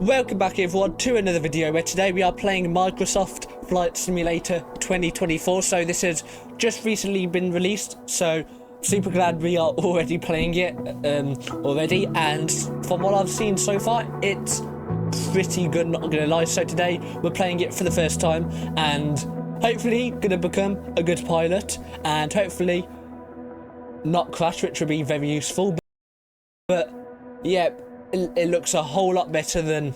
Welcome back everyone to another video where today we are playing Microsoft Flight Simulator 2024. So this has just recently been released, so super glad we are already playing it already, and from what I've seen so far it's pretty good, not gonna lie. So today we're playing it for the first time and hopefully gonna become a good pilot and hopefully not crash, which would be very useful. But yeah, it looks a whole lot better than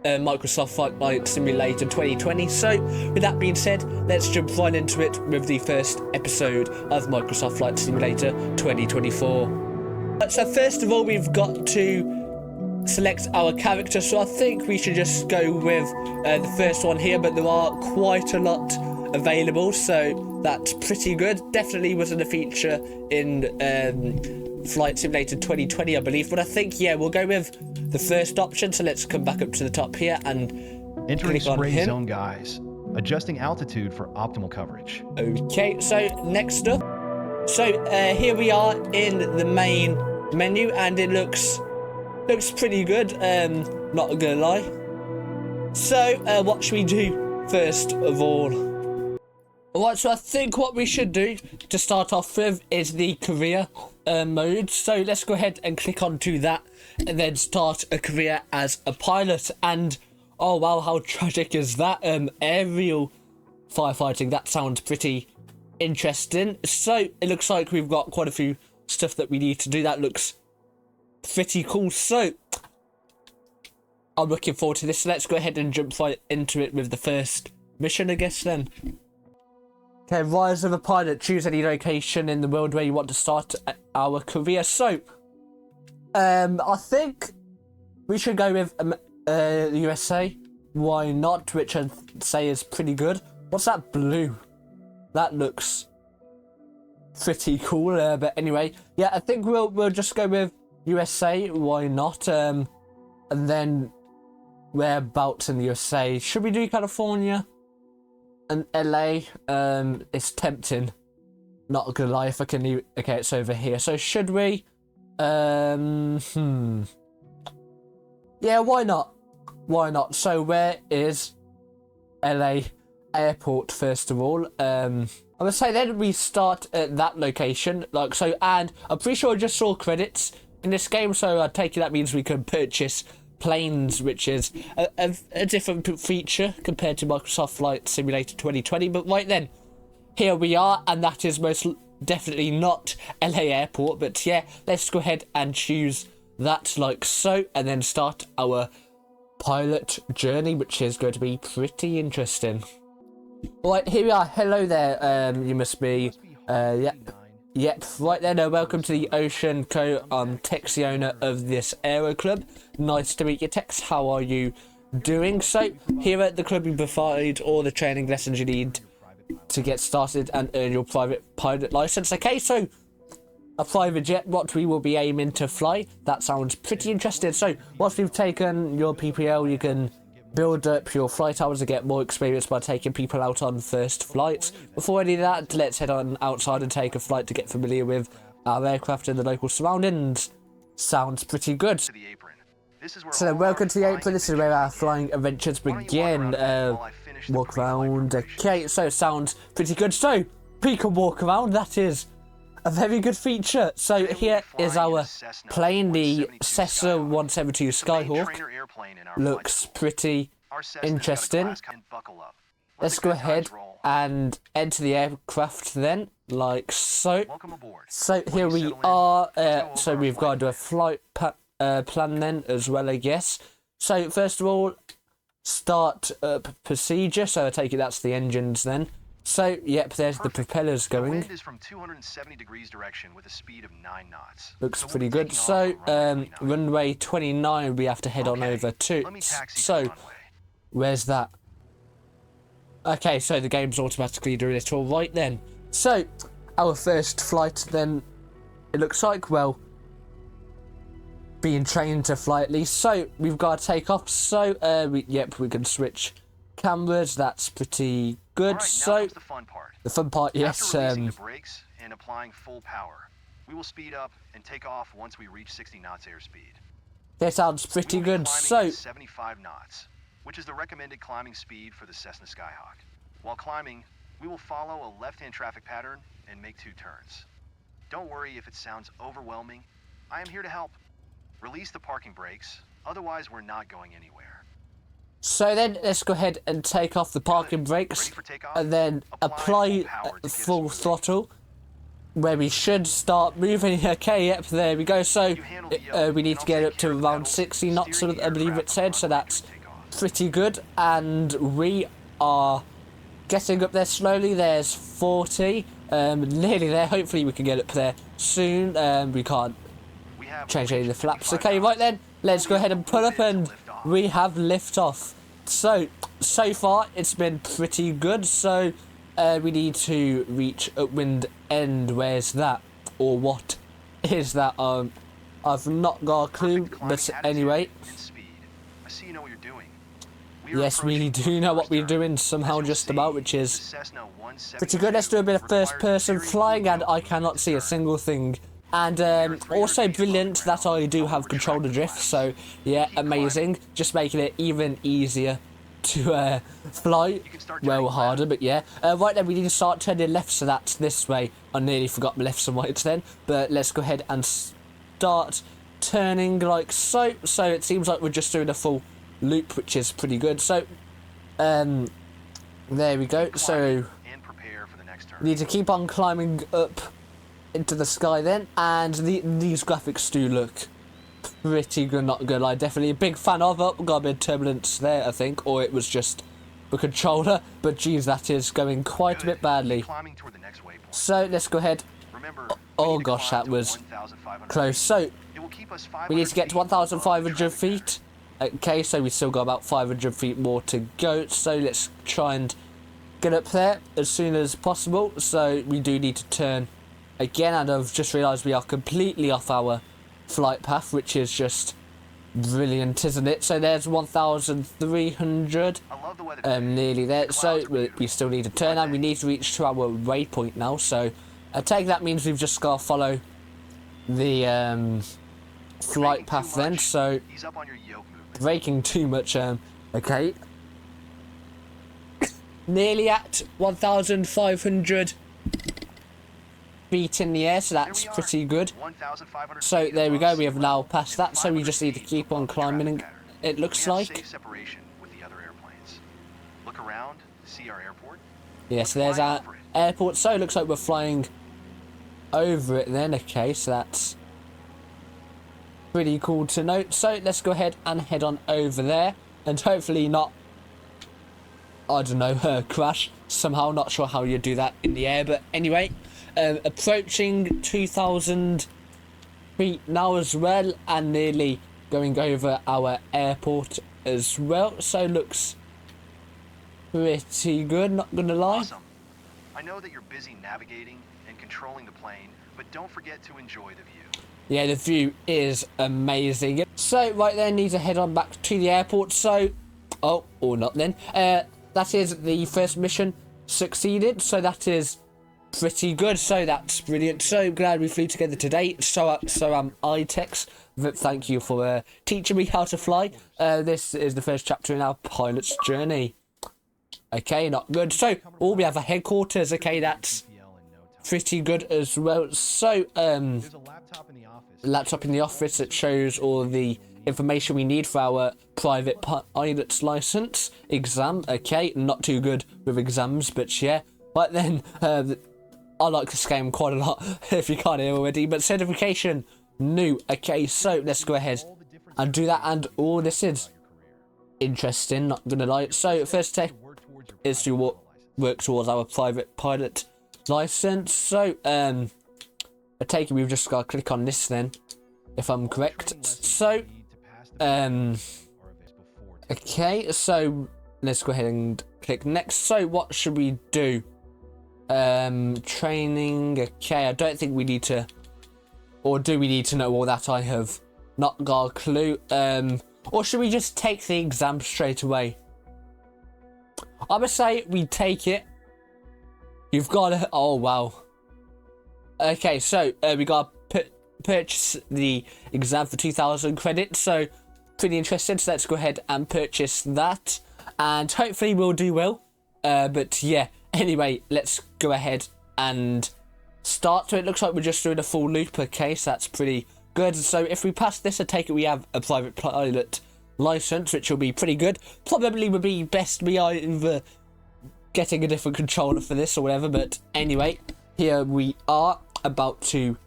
Microsoft Flight Simulator 2020. So with that being said, let's jump right into it with the first episode of Microsoft Flight Simulator 2024. So first of all, we've got to select our character. So I think we should just go with the first one here, but there are quite a lot available, so that's pretty good. Definitely wasn't a feature in Flight Simulator 2020, I believe, but I think, yeah, we'll go with the first option. So let's come back up to the top here and entering click on spray him. zone guys, adjusting altitude for optimal coverage. Okay, so next up, so here we are in the main menu and it looks pretty good, not gonna lie. So what should we do first of all? Alright, so I think what we should do to start off with is the career mode. So let's go ahead and click onto that and then start a career as a pilot. And oh wow, how tragic is that? Aerial firefighting, that sounds pretty interesting. So it looks like we've got quite a few stuff that we need to do. That looks pretty cool. So I'm looking forward to this. So let's go ahead and jump right into it with the first mission, I guess then. Okay, rise of a pilot. Choose any location in the world where you want to start our career. So, I think we should go with the USA. Why not? Which I'd say is pretty good. What's that blue? That looks pretty cool. But anyway, yeah, I think we'll just go with USA. Why not? And then whereabouts in the USA? Should we do California? And LA, it's tempting. Not gonna lie, if I can leave. Okay, it's over here. So should we? Yeah, why not? Why not? So where is LA airport first of all? I'm gonna say then we start at that location, like so. And I'm pretty sure I just saw credits in this game, so I take it that means we can purchase planes, which is a different feature compared to Microsoft Flight Simulator 2020. But right then, here we are, and that is most definitely not LA Airport. But yeah, let's go ahead and choose that like so, and then start our pilot journey, which is going to be pretty interesting. Right, here we are. Hello there. You must be Yep, right then, welcome to the Ocean Co. I'm Tex, the owner of this aero club. Nice to meet you, Tex. How are you doing? So, here at the club, we provide all the training lessons you need to get started and earn your private pilot license. Okay, so a private jet, what we will be aiming to fly. That sounds pretty interesting. So, once we've taken your PPL, you can build up your flight hours to get more experience by taking people out on first flights. Before any of that, let's head on outside and take a flight to get familiar with our aircraft and the local surroundings. Sounds pretty good. So welcome to the apron. This is where our flying adventures begin. Walk around. Okay, so sounds pretty good. So we can walk around. That is a very good feature. So here is our plane, the Cessna 172 Skyhawk. Looks pretty interesting. Let's go ahead and enter the aircraft then, like so. So here we are. So we've got to do a flight plan then as well, I guess. So first of all, start procedure. So I take it that's the engines then. So, yep, there's the propellers going. The wind is from 270 degrees direction with a speed of 9 knots. Looks pretty good. So, runway 29 we have to head on over to. So, where's that? Okay, so the game's automatically doing it all right then. So, our first flight then, it looks like, well, being trained to fly at least. So, we've got to take off. So, yep, we can switch cameras. That's pretty good. Right, so the fun part, yes. After releasing the brakes and applying full power, we will speed up and take off once we reach 60 knots airspeed. That sounds pretty We will be good. climbing So, at 75 knots, which is the recommended climbing speed for the Cessna Skyhawk. While climbing, we will follow a left-hand traffic pattern and make 2 turns. Don't worry if it sounds overwhelming. I am here to help. Release the parking brakes, otherwise we're not going anywhere. so then let's go ahead and take off the parking brakes, Ready for takeoff? and then apply full power to get us full moving. throttle, where we should start moving. Okay, yep, there we go. So You handle the yoke, we need and to I'll get take up to care of the around pedals, 60 knots, steering the I believe it aircraft said. So upon that's ready for takeoff. pretty good, and we are getting up there slowly. There's 40, nearly there. Hopefully we can get up there soon. We can't We have change any of the flaps. 55 Okay, right knots. then, let's go ahead and pull up, and Lift off. we have lift off. So far it's been pretty good. So we need to reach upwind end. Where's that, or what is that? I've not got a clue, Perfect climbing but attitude anyway, and speed. I see you know what you're doing. We are yes, we approaching do know what first we're turn. doing As somehow, you'll just see, about, which the is Cessna 172 pretty good. Let's do a bit of requires first person very flying, little and I movement cannot to see a turn. single thing. And also brilliant that I do have controller drift, so yeah, amazing. Just making it even easier to fly. Well, harder, but yeah. Right then, we need to start turning left, so that's this way. I nearly forgot my lefts and rights then, but let's go ahead and start turning like so. So it seems like we're just doing a full loop, which is pretty good. So, there we go. So And prepare for the next turn. we need to keep on climbing up into the sky then, and these graphics do look pretty good, not gonna lie. Definitely a big fan of it. Got a bit of turbulence there, I think, or it was just the controller, but geez, that is going quite a bit badly. Climbing toward the next waypoint. So let's go ahead. Remember, Oh we need to gosh, climb that to was 1,500 close. So It will keep us we need to get to 500 feet above the 1,500 traffic feet. Okay, so we still got about 500 feet more to go. So let's try and get up there as soon as possible. So we do need to turn again, and I've just realised we are completely off our flight path, which is just brilliant, isn't it? So there's 1,300, I love the weather today. nearly there. The So clouds were we still need to turn, and we need to reach to our waypoint now. So I take that means we've just got to follow the You're flight making too path then. much. So Ease up on your yoke movement. braking too much. Okay. Nearly at 1,500 feet in the air, so that's There we are, pretty good. 1,500 So feet there we above go, we sea have level now passed and that, so we 500 just need to feet keep on above the climbing, traffic pattern. it looks We have like. safe separation with the other airplanes. Look around, see our airport. Yes, there's flying our over it. airport, so it looks like we're flying over it then. Okay, so that's pretty cool to note. So let's go ahead and head on over there, and hopefully not, I don't know, crash somehow. Not sure how you do that in the air, but anyway, approaching 2,000 feet now as well, and nearly going over our airport as well. So looks pretty good, not gonna lie. Awesome. I know that you're busy navigating and controlling the plane, but don't forget to enjoy the view. Yeah, the view is amazing. So right there, need to head on back to the airport. So, oh, or not then. That is the first mission succeeded. So that is pretty good. So that's brilliant. So glad we flew together today. So iTex. Thank you for teaching me how to fly. This is the first chapter in our pilot's journey. Okay, not good. So, oh, we have a headquarters. Okay, that's pretty good as well. So, There's a laptop in the office. laptop in the office that shows all the information we need for our private pilot's license exam. Okay, not too good with exams, but yeah. But then, I like this game quite a lot, if you can't hear already. But certification, new. Okay, so let's go ahead and do that. And all this is interesting, not gonna lie. So first step is to work towards our private pilot license. So I take it we've just got to click on this then, if I'm correct. So okay, so let's go ahead and click next. So what should we do? Training. Okay, I don't think we need to, or do we need to know all that? I have not got a clue. Or should we just take the exam straight away? I'm gonna say we take it. You've got to, oh wow. Okay, so we gotta purchase the exam for 2,000 credits, so pretty interesting. So let's go ahead and purchase that, and hopefully we'll do well. But yeah, anyway, let's go ahead and start. So it looks like we're just doing a full loop. Okay, so that's pretty good. So if we pass this, I take it we have a private pilot license, which will be pretty good. Probably would be best we are either getting a different controller for this or whatever, but anyway, here we are about to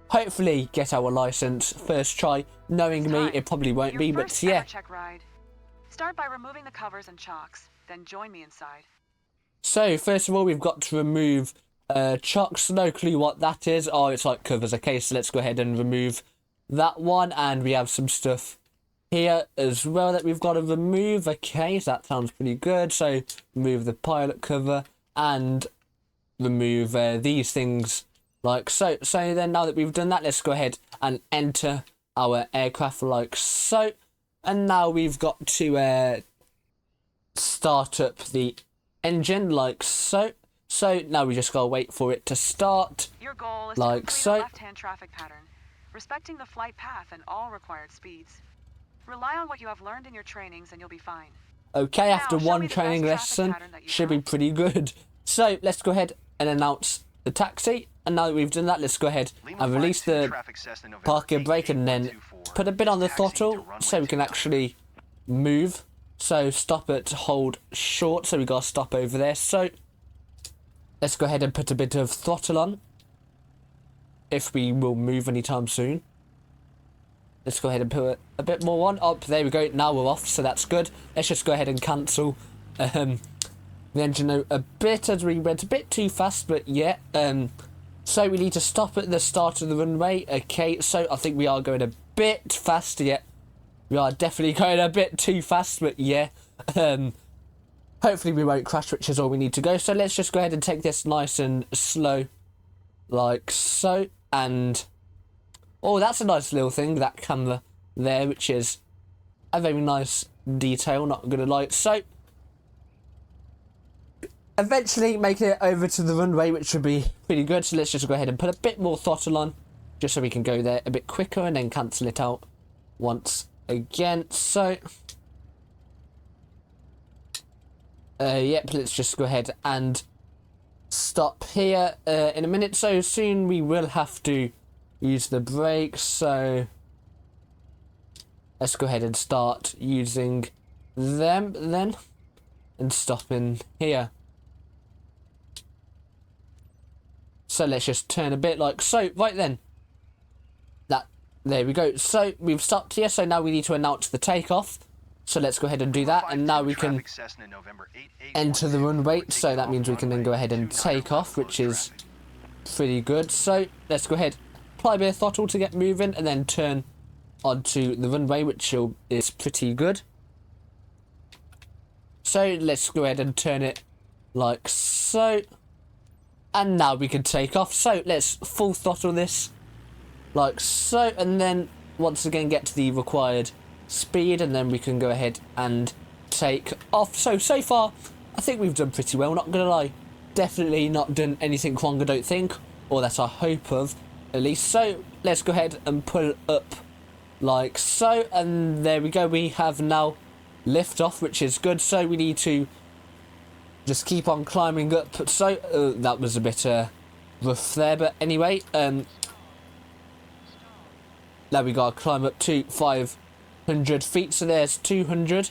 hopefully get our license first try. Knowing me, it probably won't be, but yeah. Check ride. Start by removing the covers and chocks, then join me inside. So first of all, we've got to remove chocks. No clue what that is. Oh, it's like covers. Okay, so let's go ahead and remove that one, and we have some stuff here as well that we've got to remove. Okay, so that sounds pretty good. So remove the pilot cover and remove these things like so. So then now that we've done that, let's go ahead and enter our aircraft like so. And now we've got to start up the engine like so. So now we just gotta wait for it to start. Your goal is like to complete so. a left-hand traffic pattern, respecting the flight path and all required speeds. Rely on what you have learned in your trainings and you'll be fine. Okay, after Now, show me one the training best traffic lesson, pattern that you should be have. pretty good. So let's go ahead and announce the taxi. And now that we've done that, let's go ahead and release the parking brake and then put a bit on the throttle so we can actually move. So stop it, hold short, so we gotta stop over there. So let's go ahead and put a bit of throttle on, if we will move anytime soon. Let's go ahead and put a bit more on. Oh, there we go, now we're off, so that's good. Let's just go ahead and cancel the engine a bit, as we went a bit too fast, but yeah. So we need to stop at the start of the runway. Okay, so I think we are going a bit fast, yeah. We are definitely going a bit too fast, but yeah. Hopefully we won't crash, which is all we need to go. So let's just go ahead and take this nice and slow, like so. And, oh, that's a nice little thing, that camera there, which is a very nice detail, not gonna lie. So, eventually making it over to the runway, which would be pretty good. So let's just go ahead and put a bit more throttle on, just so we can go there a bit quicker and then cancel it out once again. So yep, let's just go ahead and stop here in a minute. So soon we will have to use the brakes, so let's go ahead and start using them then and stop in here. So let's just turn a bit like so. Right then, there we go. So we've stopped here, so now we need to announce the takeoff. So let's go ahead and do that, and now we can enter the runway. So that means we can then go ahead and take off, which is pretty good. So let's go ahead, apply a bit of throttle to get moving, and then turn onto the runway, which is pretty good. So let's go ahead and turn it like so. And now we can take off. So let's full throttle this like so, and then once again get to the required speed, and then we can go ahead and take off. So far I think we've done pretty well, not gonna lie. Definitely not done anything wrong, I don't think, or that I hope of at least. So let's go ahead and pull up like so, and there we go, we have now lift off, which is good. So we need to just keep on climbing up. So that was a bit rough there, but anyway, now we gotta climb up to 500 feet. So there's 200,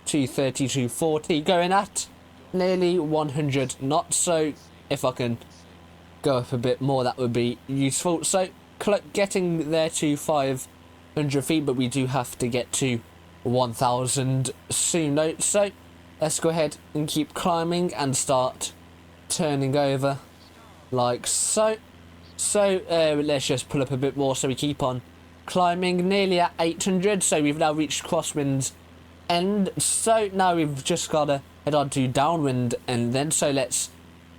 230, 240, going at nearly 100 knots. So if I can go up a bit more, that would be useful. So getting there to 500 feet, but we do have to get to 1,000 soon though. So let's go ahead and keep climbing and start turning over like so. So let's just pull up a bit more, so we keep on climbing, nearly at 800. So we've now reached crosswind's end. So now we've just got to head on to downwind, and then so let's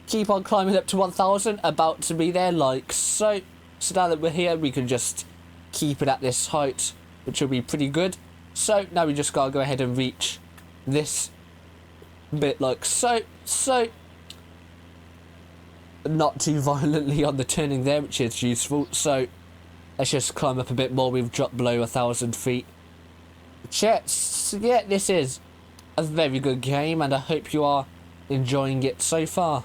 keep on climbing up to 1,000, about to be there like so. So now that we're here, we can just keep it at this height, which will be pretty good. So now we just gotta go ahead and reach this bit like so. So not too violently on the turning there, which is useful. So Let's just climb up a bit more. We've dropped below 1,000 feet. Chats, yeah, this is a very good game, and I hope you are enjoying it so far.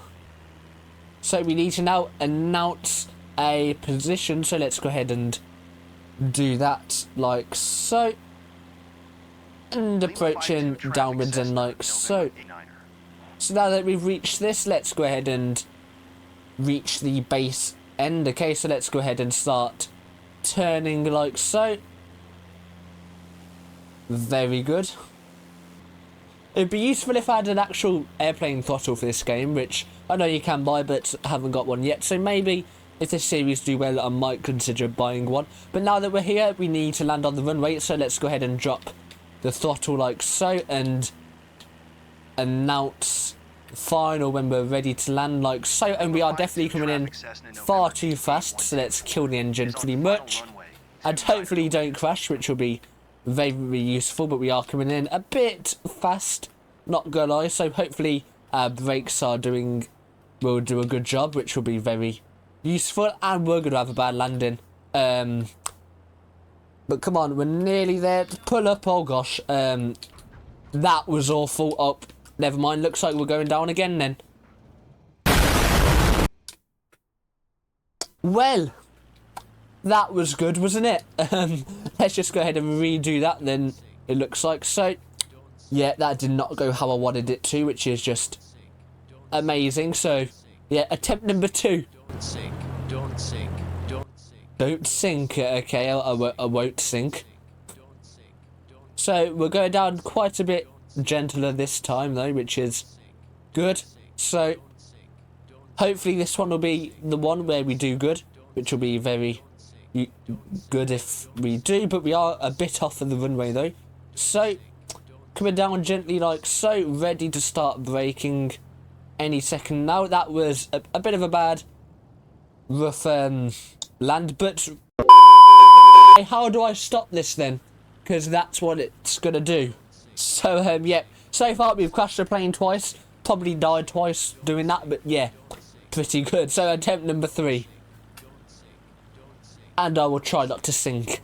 So we need to now announce a position, so let's go ahead and do that like so. And approaching downwards and like so. So now that we've reached this, let's go ahead and reach the base end. Okay, so let's go ahead and start turning like so. Very good. It'd be useful if I had an actual airplane throttle for this game, which I know you can buy, but haven't got one yet. So maybe if this series do well, I might consider buying one. But now that we're here, we need to land on the runway. So let's go ahead and drop the throttle like so, and announce final when we're ready to land like so. And we are definitely coming in far too fast, so let's kill the engine pretty much. And hopefully don't crash, which will be very, very useful, but we are coming in a bit fast, not gonna lie, so hopefully our brakes will do a good job, which will be very useful, and we're gonna have a bad landing. But come on, we're nearly there. Pull up. Oh gosh, that was awful. Oh, never mind, looks like we're going down again then. Well, that was good, wasn't it? Let's just go ahead and redo that then, it looks like. So, yeah, that did not go how I wanted it to, which is just amazing. So, yeah, attempt number 2. Don't sink, don't sink, don't sink. Don't sink, okay, I won't sink. So, we're going down quite a bit gentler this time, though, which is good. So, hopefully this one will be the one where we do good, which will be very good if we do, but we are a bit off of the runway though. So coming down gently like so, ready to start braking any second now. That was a bit of a bad rough land, but how do I stop this then? Because that's what it's gonna do. So yeah, so far we've crashed the plane twice, probably died twice doing that, but yeah, pretty good. So attempt number 3. And I will try not to sink.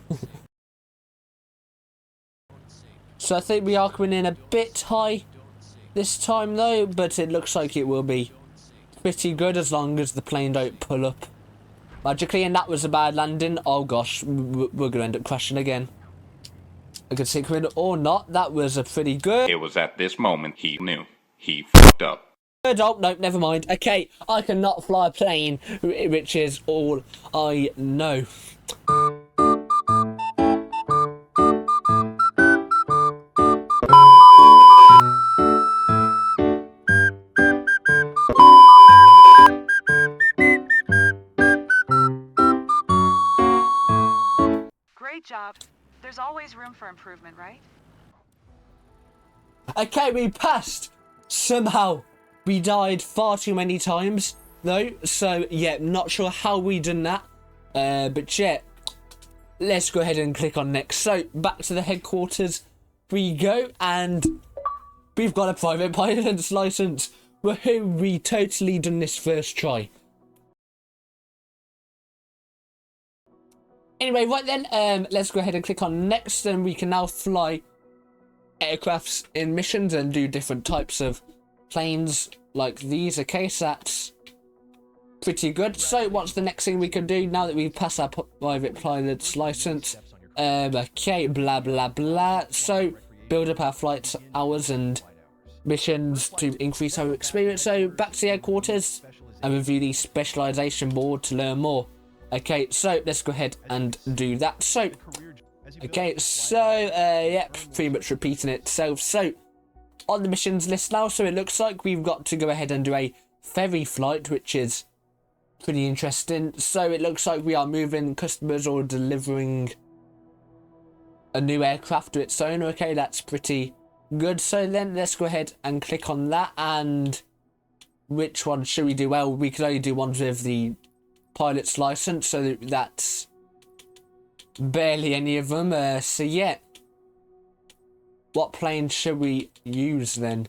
So I think we are coming in a bit high this time though, but it looks like it will be pretty good as long as the plane don't pull up magically. And that was a bad landing. Oh gosh, we're going to end up crashing again. I can see coming or not. That was a pretty good. It was at this moment he knew. He fucked up. Oh, no, never mind. Okay, I cannot fly a plane, which is all I know. Great job. There's always room for improvement, right? Okay, we passed. Somehow. We died far too many times, though, so, yeah, not sure how we done that, but, yeah, let's go ahead and click on next. So, back to the headquarters we go, and we've got a private pilot's license. Woohoo, we totally done this first try. Anyway, right then, let's go ahead and click on next, and we can now fly aircrafts in missions and do different types of planes like these. Okay, so that's pretty good. So what's the next thing we can do now that we've passed our private pilot's license? Okay, blah blah blah. So build up our flight hours and missions to increase our experience. So back to the headquarters and review the specialization board to learn more. Okay, so let's go ahead and do that. So okay, so yep, pretty much repeating itself. So on the missions list now, so it looks like we've got to go ahead and do a ferry flight, which is pretty interesting. So it looks like we are moving customers or delivering a new aircraft to its owner. Okay, that's pretty good. So then let's go ahead and click on that. And which one should we do? Well, we could only do ones with the pilot's license, so that's barely any of them. So yeah, what plane should we use then?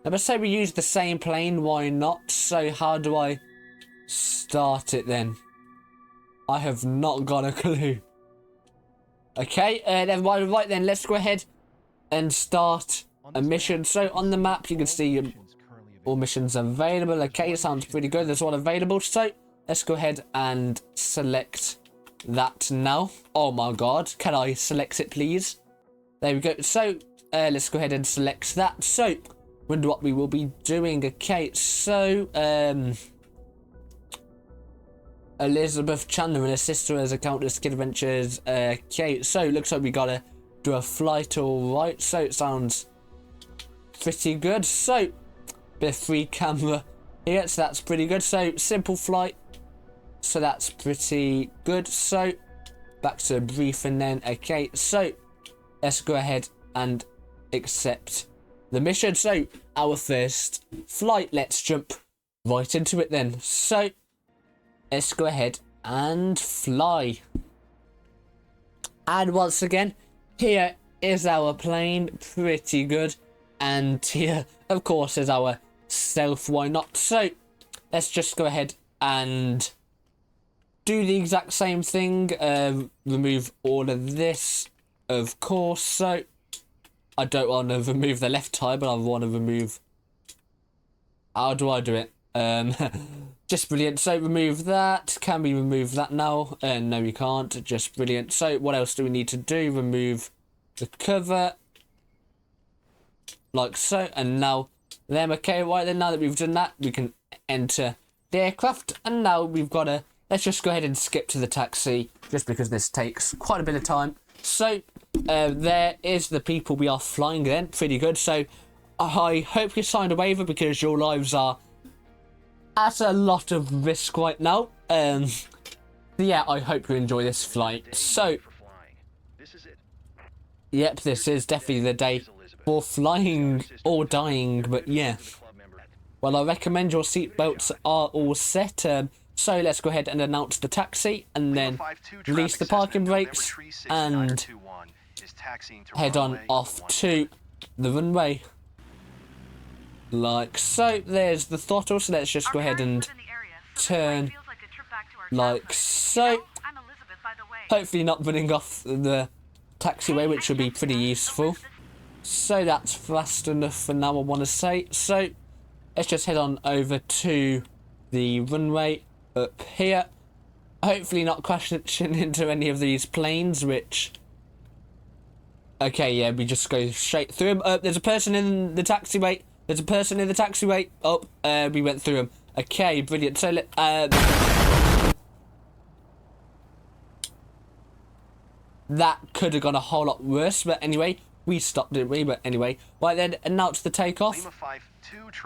Let's say we use the same plane, why not? So how do I start it then? I have not got a clue. Okay, then right then, let's go ahead and start a mission. So on the map, you can see all missions available. Okay, sounds pretty good. There's one available. So let's go ahead and select that now. Oh my god, can I select it, please? There we go. So let's go ahead and select that. So wonder what we will be doing. Okay, so Elizabeth Chandler and her sister as a Countess Kid Adventures. Okay, so looks like we gotta do a flight, alright. So it sounds pretty good. So bit of free camera here, so that's pretty good. So simple flight, so that's pretty good. So back to briefing then. Okay, so let's go ahead and accept the mission. So our first flight, let's jump right into it then. So let's go ahead and fly. And once again, here is our plane, pretty good. And here, of course, is our stealth, why not? So let's just go ahead and do the exact same thing. Remove all of this, of course. So I don't want to remove the left tire, but I want to remove... How do I do it? Just brilliant. So remove that. Can we remove that now? No, we can't. Just brilliant. So what else do we need to do? Remove the cover. Like so. And now then, okay, right then, now that we've done that, we can enter the aircraft. And now we've got to... Let's just go ahead and skip to the taxi, just because this takes quite a bit of time. So there is the people we are flying then. Pretty good. So I hope you signed a waiver, because your lives are at a lot of risk right now. Yeah, I hope you enjoy this flight. So yep, this is definitely the day for flying or dying, but yeah. Well, I recommend your seatbelts are all set. So let's go ahead and announce the taxi, and then release the parking brakes, and head on off to the runway. Like so. There's the throttle, so let's just go ahead and turn like so. Hopefully not running off the taxiway, which will be pretty useful. So that's fast enough for now, I want to say. So let's just head on over to the runway up here. Hopefully not crashing into any of these planes, which... Okay, yeah, we just go straight through them. There's a person in the taxiway. There's a person in the taxiway. Oh, we went through them. Okay, brilliant. So, that could have gone a whole lot worse, but anyway, we stopped, didn't we? But anyway, right then, announce the takeoff.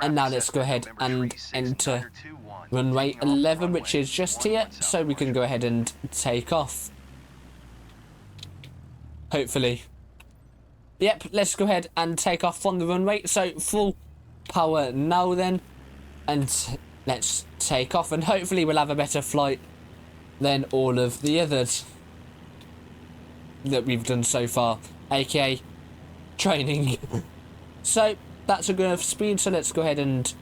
And now let's go ahead and enter runway 11, which is just here, so we can go ahead and take off. Hopefully. Yep, let's go ahead and take off from the runway. So full power now then, and let's take off, and hopefully we'll have a better flight than all of the others that we've done so far, aka training. So that's a good enough speed, so let's go ahead and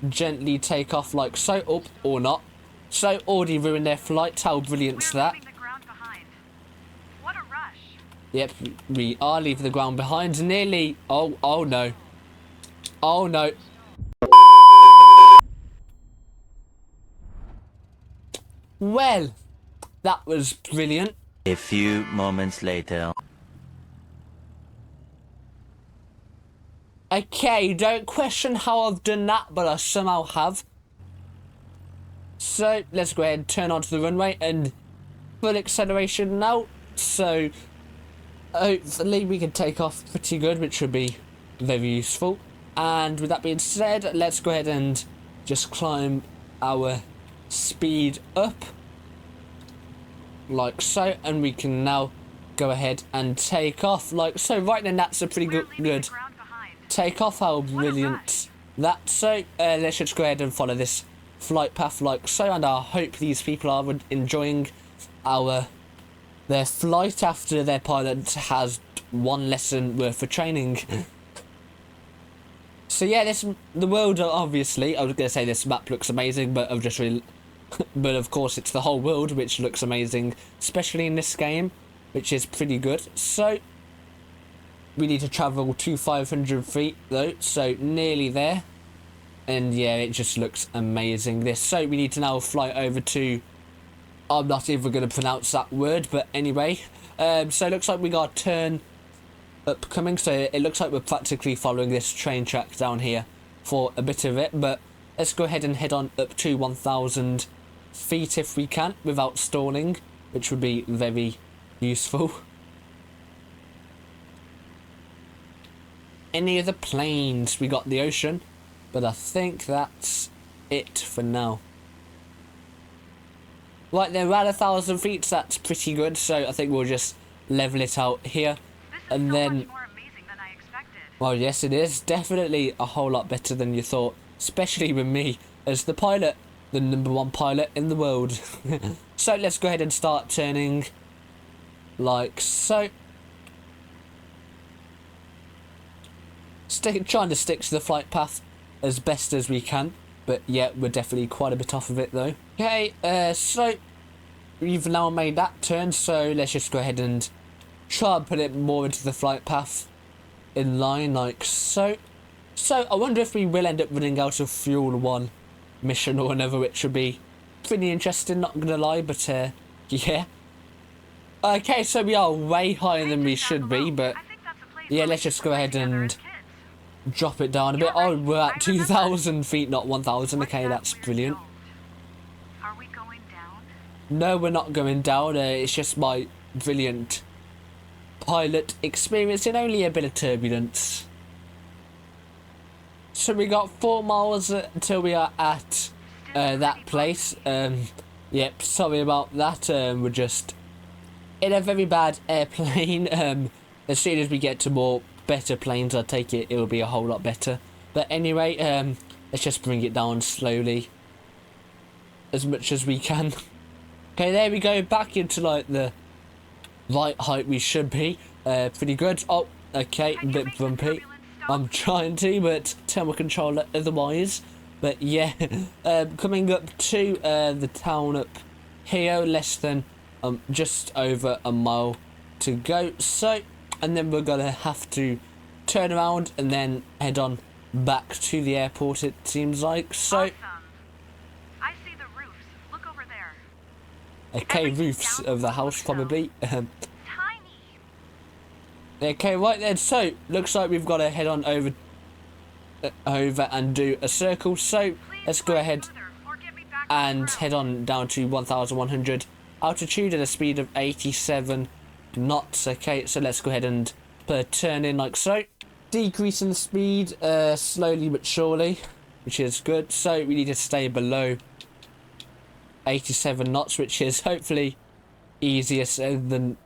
gently take off like so. Up or not. So already ruined their flight. How brilliant's that? Yep, we are leaving the ground behind. Nearly. Oh no. Oh no. Well, that was brilliant. A few moments later. Okay, don't question how I've done that, but I somehow have. So let's go ahead and turn onto the runway and full acceleration now. So hopefully we can take off pretty good, which would be very useful. And with that being said, let's go ahead and just climb our speed up like so, and we can now go ahead and take off like so. Right then, that's a pretty good take off. How brilliant that. So let's just go ahead and follow this flight path like so, and I hope these people are enjoying their flight after their pilot has one lesson worth of training. So yeah, the world, obviously, I was going to say this map looks amazing, but I've just but of course it's the whole world, which looks amazing, especially in this game, which is pretty good. So we need to travel to 500 feet though, so nearly there. And yeah, it just looks amazing, this. So we need to now fly over to, I'm not even going to pronounce that word, but anyway. So it looks like we got a turn upcoming, so it looks like we're practically following this train track down here for a bit of it. But let's go ahead and head on up to 1,000 feet if we can, without stalling, which would be very useful. Any other planes? We got the ocean, but I think that's it for now. Right, they're around 1,000 feet, so that's pretty good. So I think we'll just level it out here, and then. Well, yes, it is definitely a whole lot better than you thought, especially with me as the pilot, the #1 pilot in the world. So let's go ahead and start turning, like so. Trying to stick to the flight path as best as we can, but yeah, we're definitely quite a bit off of it though. Okay, so we've now made that turn, so let's just go ahead and try and put it more into the flight path in line, like so. So I wonder if we will end up running out of fuel one mission or another, which would be pretty interesting, not gonna lie, but yeah. Okay, so we are way higher than we should be, but yeah, let's just go ahead and drop it down a bit. Oh, we're at 2,000 feet, not 1,000. Okay, that's brilliant. Are we going down? No, we're not going down. It's just my brilliant pilot experiencing only a bit of turbulence. So we got 4 miles until we are at that place. Yep, sorry about that. We're just in a very bad airplane. As soon as we get to more better planes, I take it will be a whole lot better. But anyway, let's just bring it down slowly as much as we can. Okay, there we go, back into like the right height we should be. Pretty good. Oh, okay, a bit bumpy. I'm trying to, but tell my controller otherwise. But yeah, coming up to the town up here, less than just over a mile to go. So, and then we're gonna have to turn around and then head on back to the airport, it seems like. So Awesome. I see the roofs. Look over there. okay, roofs of the house probably. Tiny. Okay, right then, so looks like we've got to head on over and do a circle. So let's go ahead and head on down to 1,100 altitude at a speed of 87 knots. Okay, so let's go ahead and put a turn in like so. Decreasing the speed slowly but surely, which is good. So we need to stay below 87 knots, which is hopefully easier than,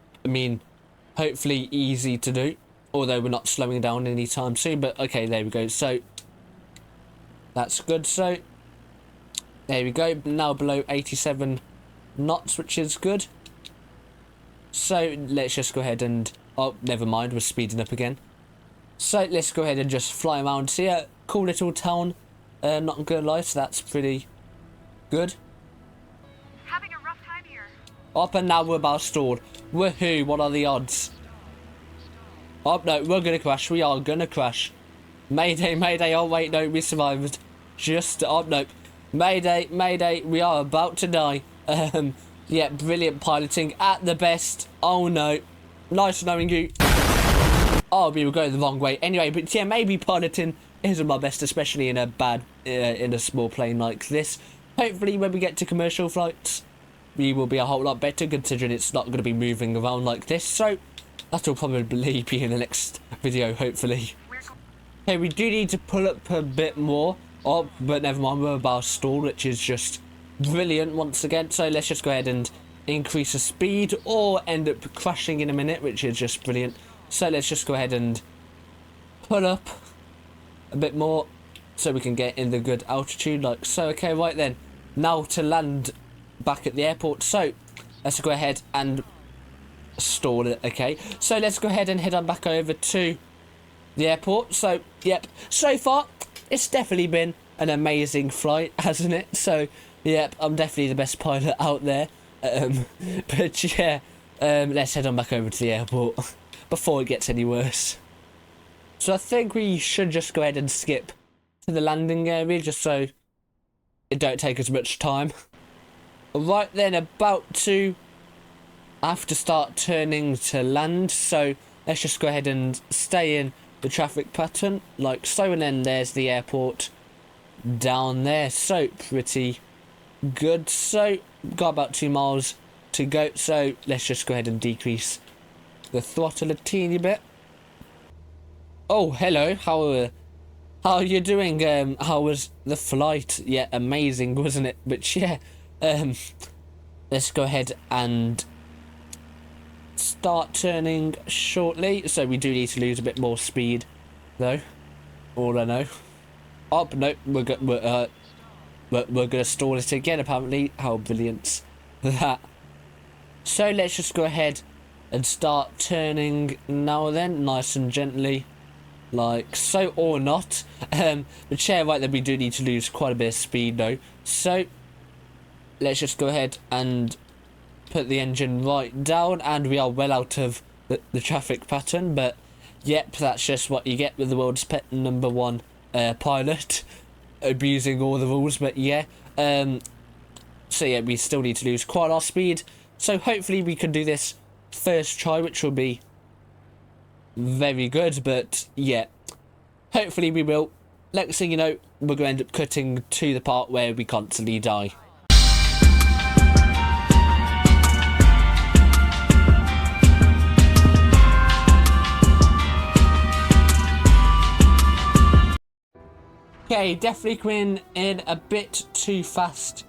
hopefully easy to do, although we're not slowing down anytime soon. But okay, there we go. So that's good. So there we go, now below 87 knots, which is good. So let's just go ahead and, oh, never mind, we're speeding up again. So let's go ahead and just fly around here. Cool little town, not gonna lie, so that's pretty good. Having a rough time here. Up, and now we're about stalled. Woohoo, what are the odds? Oh no, we're gonna crash, we are gonna crash. Mayday, mayday, oh wait, no, we survived. Just, oh no. Mayday, mayday, we are about to die. Yeah, brilliant piloting at the best. Oh no, nice knowing you. Oh, we were going the wrong way. Anyway, but yeah, maybe piloting isn't my best, especially in a in a small plane like this. Hopefully when we get to commercial flights, we will be a whole lot better, considering it's not going to be moving around like this. So that'll probably be in the next video, hopefully. Okay, we do need to pull up a bit more. Oh, but never mind, we're about stall, which is just brilliant once again. So let's just go ahead and increase the speed or end up crashing in a minute, which is just brilliant. So let's just go ahead and pull up a bit more so we can get in the good altitude like so. Okay, right then, now to land back at the airport. So let's go ahead and stall it. Okay, so let's go ahead and head on back over to the airport. So yep, so far it's definitely been an amazing flight, hasn't it? So Yep, I'm definitely the best pilot out there. But yeah, let's head on back over to the airport before it gets any worse. So I think we should just go ahead and skip to the landing area just so it don't take as much time. Right then, about to have to start turning to land, so let's just go ahead and stay in the traffic pattern like so, and then there's the airport down there. So pretty good. So got about 2 miles to go, so let's just go ahead and decrease the throttle a teeny bit. Oh, hello, how are you doing? How was the flight? Yeah, amazing, wasn't it? But yeah, let's go ahead and start turning shortly. So we do need to lose a bit more speed though, all I know. Oh no, we're gonna stall it again apparently. How brilliant that. So let's just go ahead and start turning now then, nice and gently, like so, or not. But yeah, right then, we do need to lose quite a bit of speed though, so let's just go ahead and put the engine right down, and we are well out of the traffic pattern. But yep, that's just what you get with the world's pet #1 pilot, abusing all the rules. But yeah, so yeah, we still need to lose quite our speed, so hopefully we can do this first try, which will be very good. But yeah, hopefully we will. Next thing you know, we're going to end up cutting to the part where we constantly die. Okay, definitely coming in a bit too fast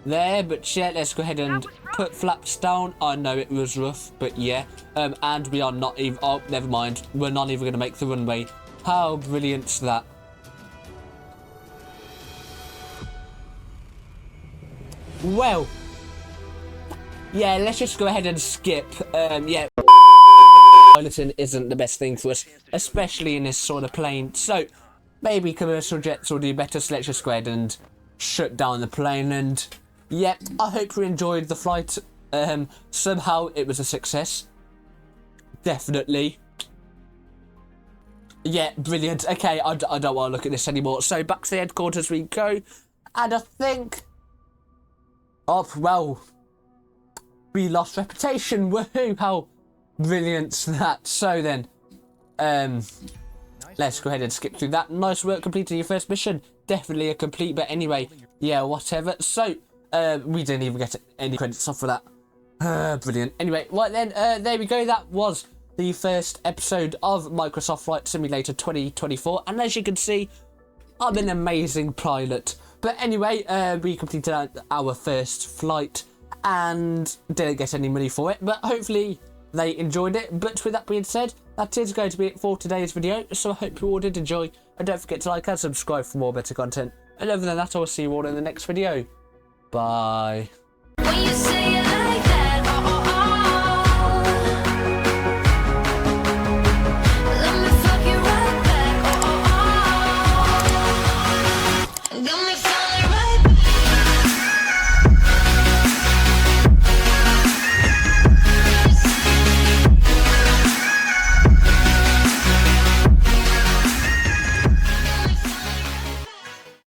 there, but yeah, let's go ahead and put flaps down. I know it was rough, but yeah, and we are not even, oh, never mind, we're not even going to make the runway. How brilliant's that? Well, yeah, let's just go ahead and skip. Yeah, piloting isn't the best thing for us, especially in this sort of plane, so maybe commercial jets will do better, so let's just go ahead and shut down the plane. And yeah, I hope you enjoyed the flight. Somehow it was a success. Definitely. Yeah, brilliant. Okay, I don't want to look at this anymore. So back to the headquarters we go. And I think, oh, well, we lost reputation. Woohoo, how brilliant's that. So then, let's go ahead and skip through that. Nice work completing your first mission. Definitely a complete, but anyway, yeah, whatever. So, we didn't even get any credits off for that. Brilliant. Anyway, right then, there we go. That was the first episode of Microsoft Flight Simulator 2024. And as you can see, I'm an amazing pilot. But anyway, we completed our first flight and didn't get any money for it. But hopefully they enjoyed it. But with that being said, that is going to be it for today's video. So I hope you all did enjoy. And don't forget to like and subscribe for more better content. And other than that, I will see you all in the next video. Bye. When you say